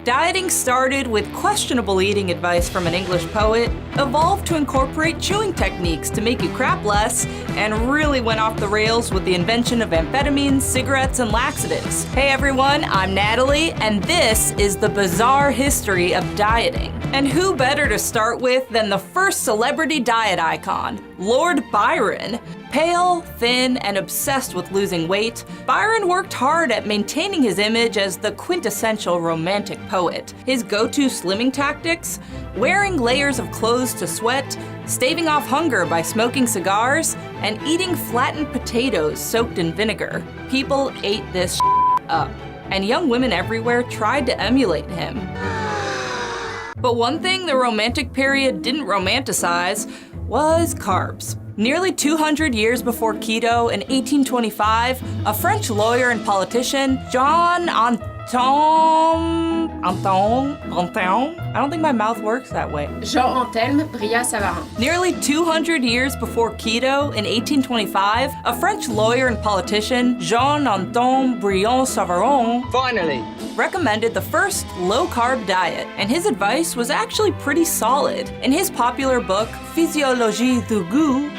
Dieting started with questionable eating advice from an English poet, evolved to incorporate chewing techniques to make you crap less, and really went off the rails with the invention of amphetamines, cigarettes, and laxatives. Hey everyone, I'm Natalie, and this is the bizarre history of dieting. And who better to start with than the first celebrity diet icon, Lord Byron. Pale, thin, and obsessed with losing weight, Byron worked hard at maintaining his image as the quintessential romantic poet. His go-to slimming tactics? Wearing layers of clothes to sweat, staving off hunger by smoking cigars, and eating flattened potatoes soaked in vinegar. People ate this up, and young women everywhere tried to emulate him. But one thing the Romantic period didn't romanticize was carbs. Nearly 200 years before keto, in 1825, a French lawyer and politician, Jean Anton, I don't think my mouth works that way. Jean-Antelme Brillat-Savarin. Nearly 200 years before keto, in 1825, a French lawyer and politician, Jean Anton Brillat-Savarin, finally recommended the first low-carb diet, and his advice was actually pretty solid. In his popular book, Physiologie du goût,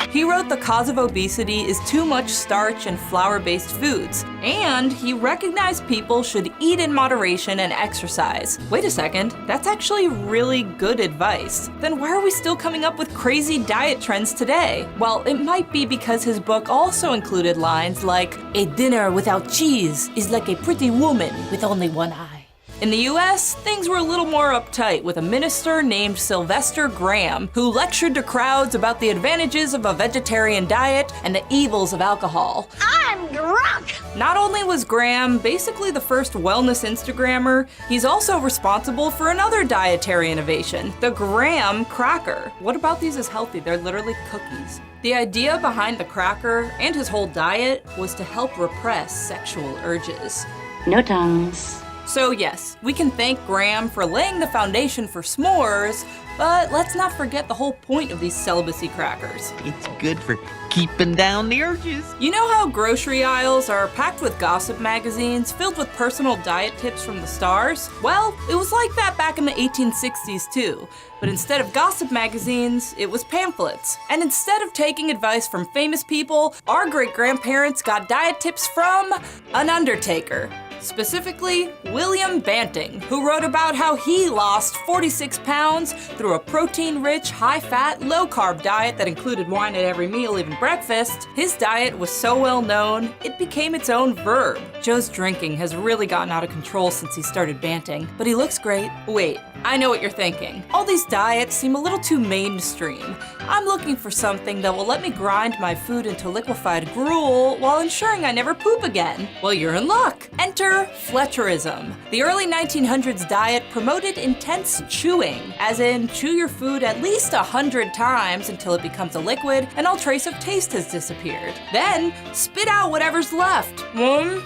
he wrote the cause of obesity is too much starch and flour-based foods, and he recognized people should eat in moderation and exercise. Wait a second, that's actually really good advice. Then why are we still coming up with crazy diet trends today? Well, it might be because his book also included lines like, "A dinner without cheese is like a pretty woman with only one eye." In the US, things were a little more uptight with a minister named Sylvester Graham, who lectured to crowds about the advantages of a vegetarian diet and the evils of alcohol. I'm drunk! Not only was Graham basically the first wellness Instagrammer, he's also responsible for another dietary innovation, the Graham cracker. What about these is healthy? They're literally cookies. The idea behind the cracker and his whole diet was to help repress sexual urges. No tongues. So yes, we can thank Graham for laying the foundation for s'mores, but let's not forget the whole point of these celibacy crackers. it's good for keeping down the urges. You know how grocery aisles are packed with gossip magazines filled with personal diet tips from the stars? Well, it was like that back in the 1860s too. But instead of gossip magazines, it was pamphlets. And instead of taking advice from famous people, our great-grandparents got diet tips from an undertaker. Specifically, William Banting, who wrote about how he lost 46 pounds through a protein-rich, high-fat, low-carb diet that included wine at every meal, even breakfast. His diet was so well known, it became its own verb. Joe's drinking has really gotten out of control since he started banting, but he looks great. Wait, I know what you're thinking. All these diets seem a little too mainstream. I'm looking for something that will let me grind my food into liquefied gruel while ensuring I never poop again. Well, you're in luck. Enter Fletcherism. The early 1900s diet promoted intense chewing, as in chew your food at least 100 times until it becomes a liquid and all trace of taste has disappeared. Then, spit out whatever's left. 1,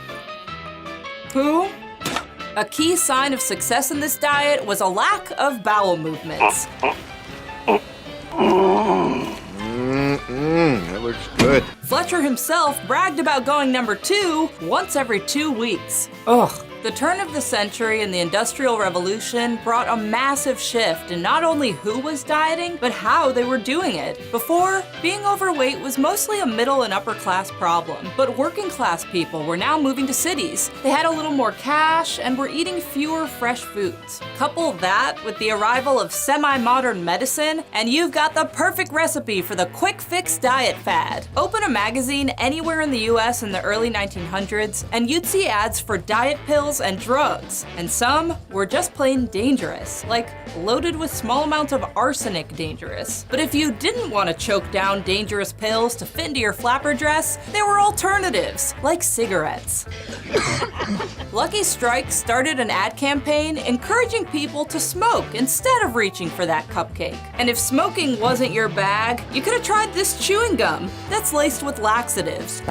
2. A key sign of success in this diet was a lack of bowel movements. That looks good. Fletcher himself bragged about going number 2 once every 2 weeks. Ugh. The turn of the century and the Industrial Revolution brought a massive shift in not only who was dieting, but how they were doing it. Before, being overweight was mostly a middle and upper class problem, but working class people were now moving to cities. They had a little more cash and were eating fewer fresh foods. Couple that with the arrival of semi-modern medicine, and you've got the perfect recipe for the quick fix diet fad. Open a magazine anywhere in the US in the early 1900s, and you'd see ads for diet pills and drugs, and some were just plain dangerous, like loaded with small amounts of arsenic dangerous. But if you didn't want to choke down dangerous pills to fit into your flapper dress, there were alternatives, like cigarettes. Lucky Strike started an ad campaign encouraging people to smoke instead of reaching for that cupcake. And if smoking wasn't your bag, you could have tried this chewing gum that's laced with laxatives.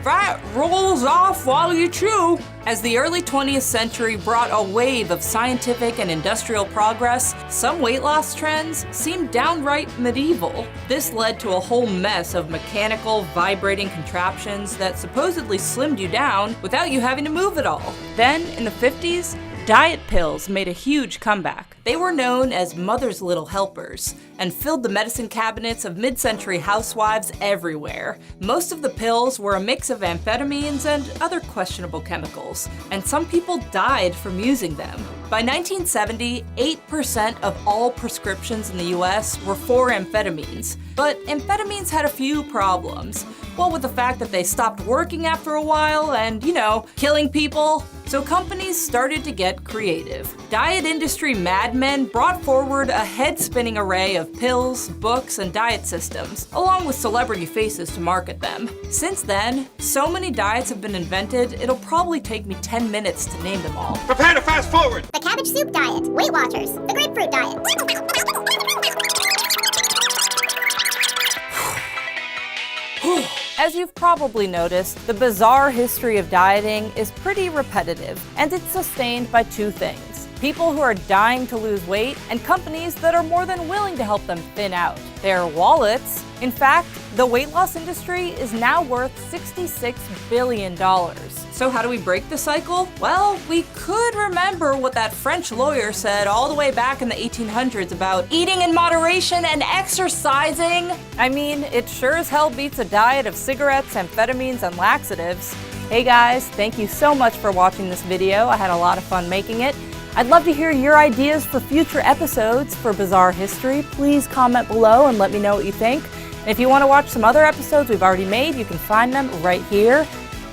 Fat rolls off while you chew. As the early 20th century brought a wave of scientific and industrial progress, some weight loss trends seemed downright medieval. This led to a whole mess of mechanical, vibrating contraptions that supposedly slimmed you down without you having to move at all. Then, in the 50s, diet pills made a huge comeback. They were known as Mother's Little Helpers and filled the medicine cabinets of mid-century housewives everywhere. Most of the pills were a mix of amphetamines and other questionable chemicals, and some people died from using them. By 1970, 8% of all prescriptions in the US were for amphetamines. But amphetamines had a few problems. Well, with the fact that they stopped working after a while and, killing people. So companies started to get creative. Diet industry madmen brought forward a head-spinning array of pills, books, and diet systems, along with celebrity faces to market them. Since then, so many diets have been invented, it'll probably take me 10 minutes to name them all. Prepare to fast forward! The cabbage soup diet, Weight Watchers, the grapefruit diet. As you've probably noticed, the bizarre history of dieting is pretty repetitive, and it's sustained by two things: people who are dying to lose weight, and companies that are more than willing to help them thin out their wallets. In fact, the weight loss industry is now worth $66 billion. So how do we break the cycle? Well, we could remember what that French lawyer said all the way back in the 1800s about eating in moderation and exercising. I mean, it sure as hell beats a diet of cigarettes, amphetamines, and laxatives. Hey guys, thank you so much for watching this video. I had a lot of fun making it. I'd love to hear your ideas for future episodes for Bizarre History. Please comment below and let me know what you think. And if you want to watch some other episodes we've already made, you can find them right here.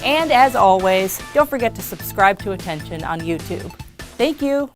And as always, don't forget to subscribe to Attention on YouTube. Thank you.